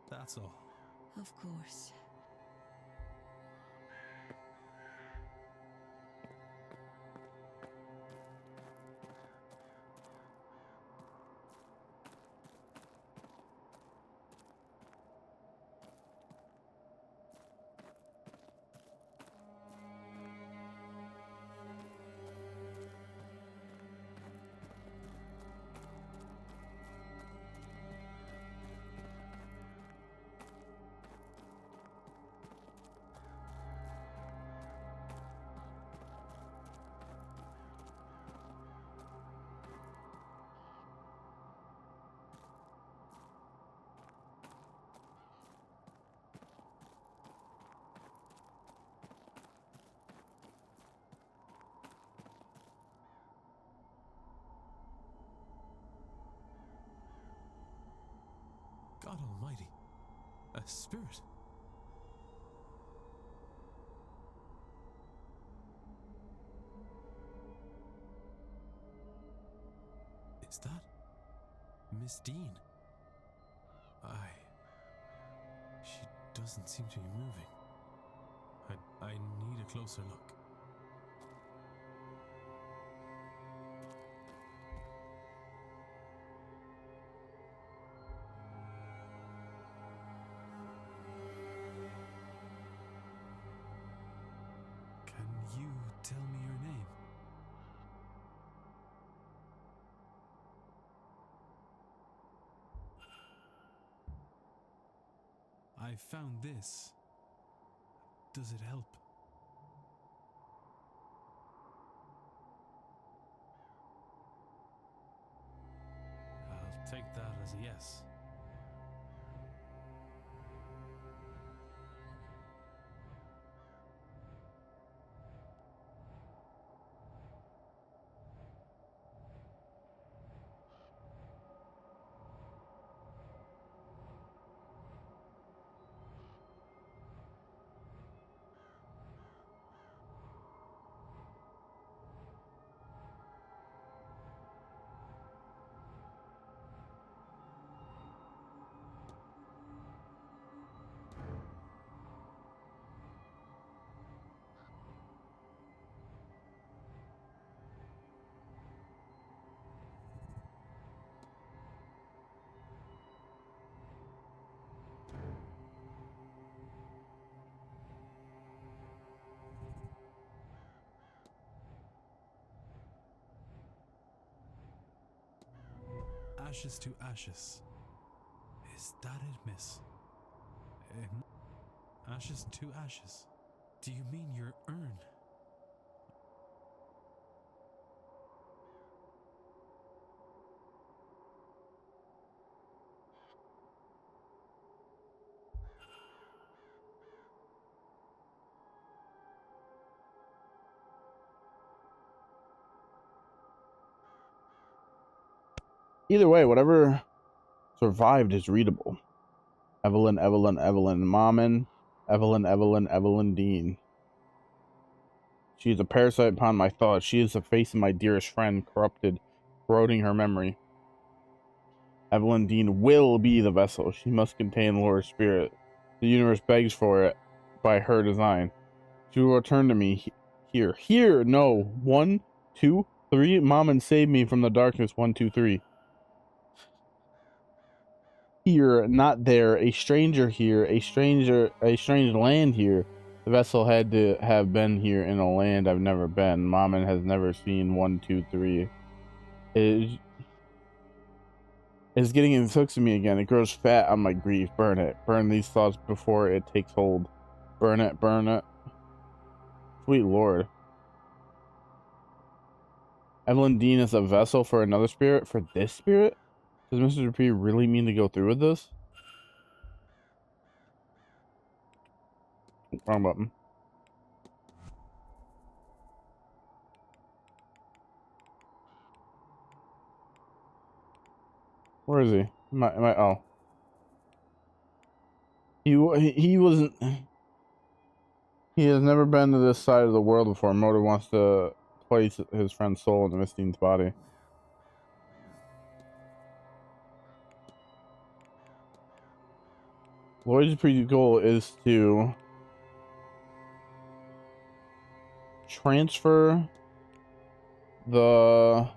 That's all. Of course. spirit. Is that Miss Dean? She doesn't seem to be moving. I need a closer look. Can you tell me your name? I found this. Does it help? I'll take that as a yes. Ashes to ashes. Is that it, miss? Ashes to ashes. Do you mean your urn? Either way, whatever survived is readable. Evelyn, Evelyn, Evelyn, Mommin, Evelyn, Evelyn, Evelyn Dean. She is a parasite upon my thoughts. She is the face of my dearest friend, corrupted, corroding her memory. Evelyn Dean will be the vessel. She must contain Laura's spirit. The universe begs for it by her design. She will return to me here. Here! No! 1, 2, 3. Mom, and save me from the darkness. 1, 2, 3. Here, not there. A stranger here. A strange land here. The vessel had to have been here in a land I've never been. Mom has never seen. 1, 2, 3. It's getting inflicted to me again. It grows fat on my grief. Burn it. Burn these thoughts before it takes hold. Burn it. Burn it. Sweet Lord. Evelyn Dean is a vessel for another spirit? For this spirit? Does Mr. P really mean to go through with this? Wrong button. Where is he? Oh. He wasn't... He has never been to this side of the world before. Motor wants to place his friend's soul into Miss Dean's body. Lloyd's goal is to transfer the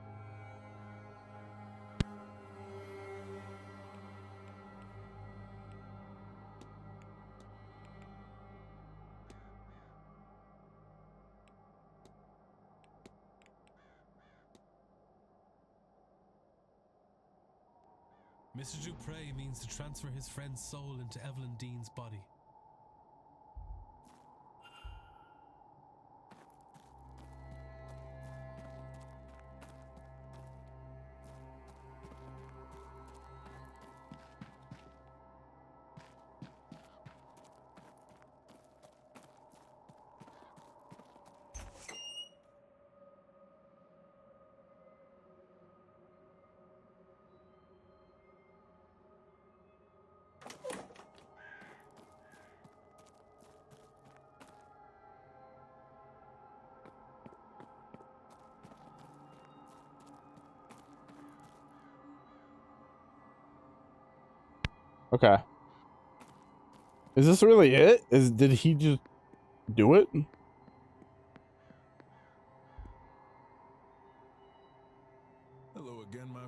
Mr. Dupre means to transfer his friend's soul into Evelyn Dean's body. Okay. Is this really it? Did he just do it? Hello again, my...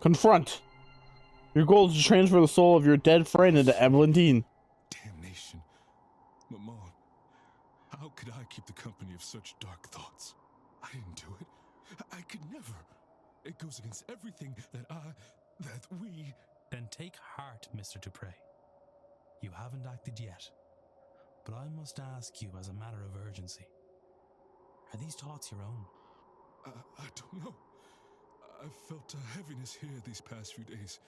Confront. Your goal is to transfer the soul of your dead friend into Evelyn. Damnation. Maman, how could I keep the company of such dark thoughts? I didn't do it. I could never. It goes against everything that we... Then take heart, Mr. Dupre. You haven't acted yet. But I must ask you as a matter of urgency. Are these thoughts your own? I don't know. I've felt a heaviness here these past few days.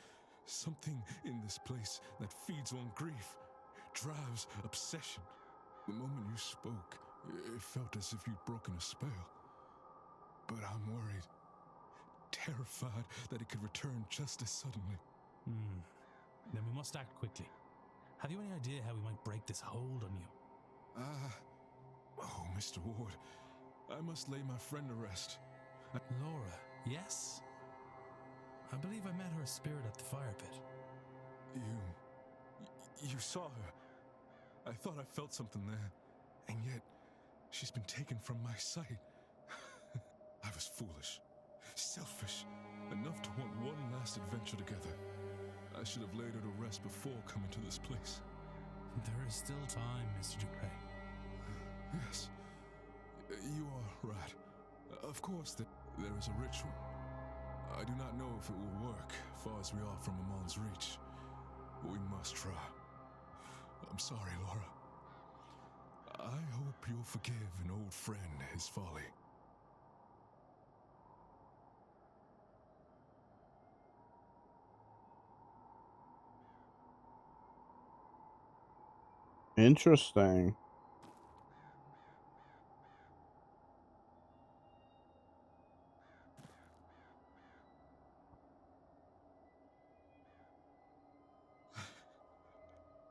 Something in this place that feeds on grief, drives obsession. The moment you spoke, it felt as if you'd broken a spell. But I'm worried, terrified that it could return just as suddenly. Then we must act quickly. Have you any idea how we might break this hold on you? Oh, Mr. Ward, I must lay my friend to rest. Laura, yes? I believe I met her spirit at the fire pit. You saw her. I thought I felt something there, and yet she's been taken from my sight. I was foolish, selfish, enough to want one last adventure together. I should have laid her to rest before coming to this place. There is still time, Mr. Dupre. Yes, you are right. Of course, there is a ritual. I do not know if it will work, far as we are from Maman's reach. We must try. I'm sorry, Laura. I hope you'll forgive an old friend his folly. Interesting.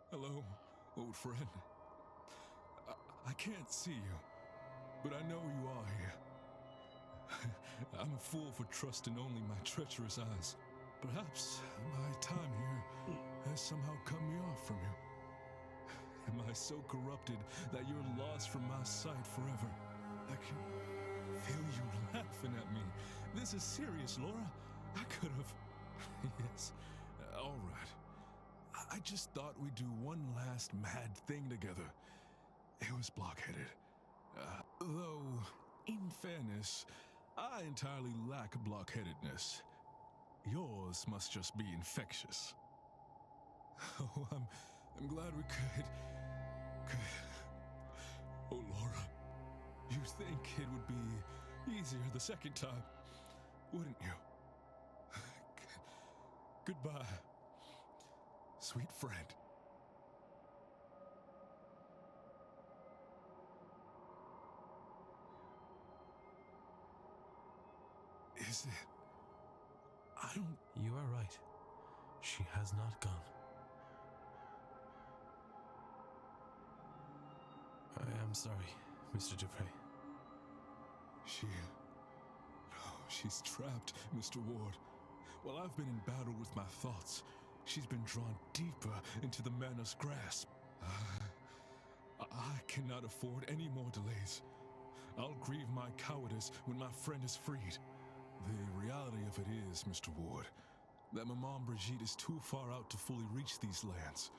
Hello, old friend. I can't see you, but I know you are here. I'm a fool for trusting only my treacherous eyes. Perhaps my time here has somehow cut me off from you. Am I so corrupted that you're lost from my sight forever? I can feel you laughing at me. This is serious, Laura. I could have... Yes, all right. I just thought we'd do one last mad thing together. It was blockheaded. Though, in fairness, I entirely lack blockheadedness. Yours must just be infectious. Oh, I'm glad we could... Oh, Laura, you think it would be easier the second time, wouldn't you? Goodbye, sweet friend. Is it? I don't... You are right. She has not gone. I am sorry, Mr. Dupre. She's trapped, Mr. Ward. While I've been in battle with my thoughts, she's been drawn deeper into the Manor's grasp. I cannot afford any more delays. I'll grieve my cowardice when my friend is freed. The reality of it is, Mr. Ward, that Maman Brigitte is too far out to fully reach these lands.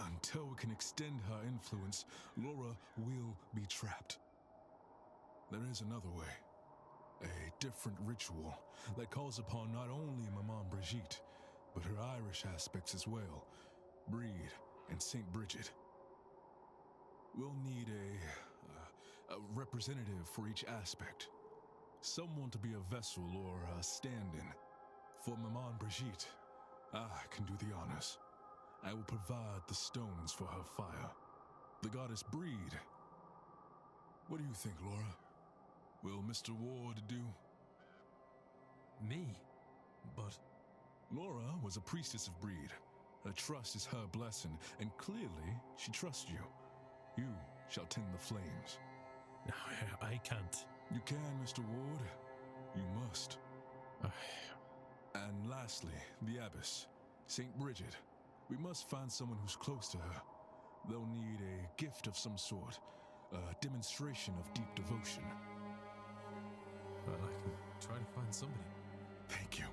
Until we can extend her influence, Laura will be trapped. There is another way. A different ritual that calls upon not only Maman Brigitte, but her Irish aspects as well, Breed and St. Bridget. We'll need a representative for each aspect. Someone to be a vessel or a stand-in. For Maman Brigitte, I can do the honors. I will provide the stones for her fire. The goddess Breed. What do you think, Laura? Will Mr. Ward do? Me? But... Laura was a priestess of Breed. Her trust is her blessing, and clearly she trusts you. You shall tend the flames. I can't. You can, Mr. Ward. You must. And lastly, the abbess. St. Bridget. We must find someone who's close to her. They'll need a gift of some sort, a demonstration of deep devotion. Well, I can try to find somebody. Thank you.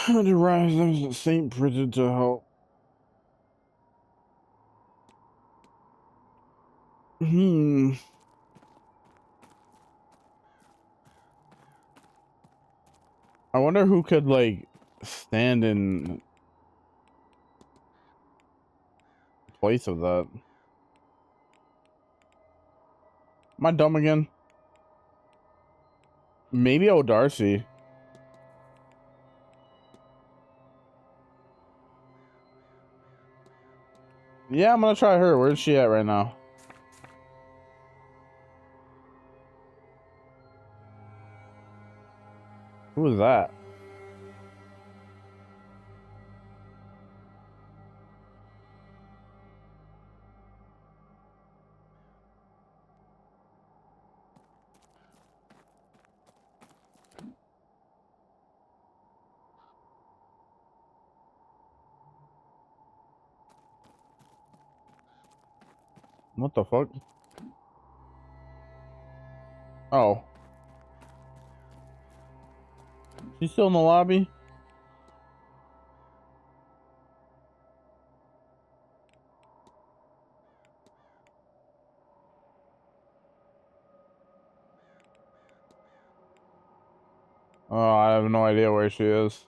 To rise up St. Bridget to help. I wonder who could like stand in place of that. Am I dumb again? Maybe old Darcy. Yeah, I'm gonna try her. Where's she at right now? Who is that? What the fuck? Oh. She's still in the lobby? Oh, I have no idea where she is.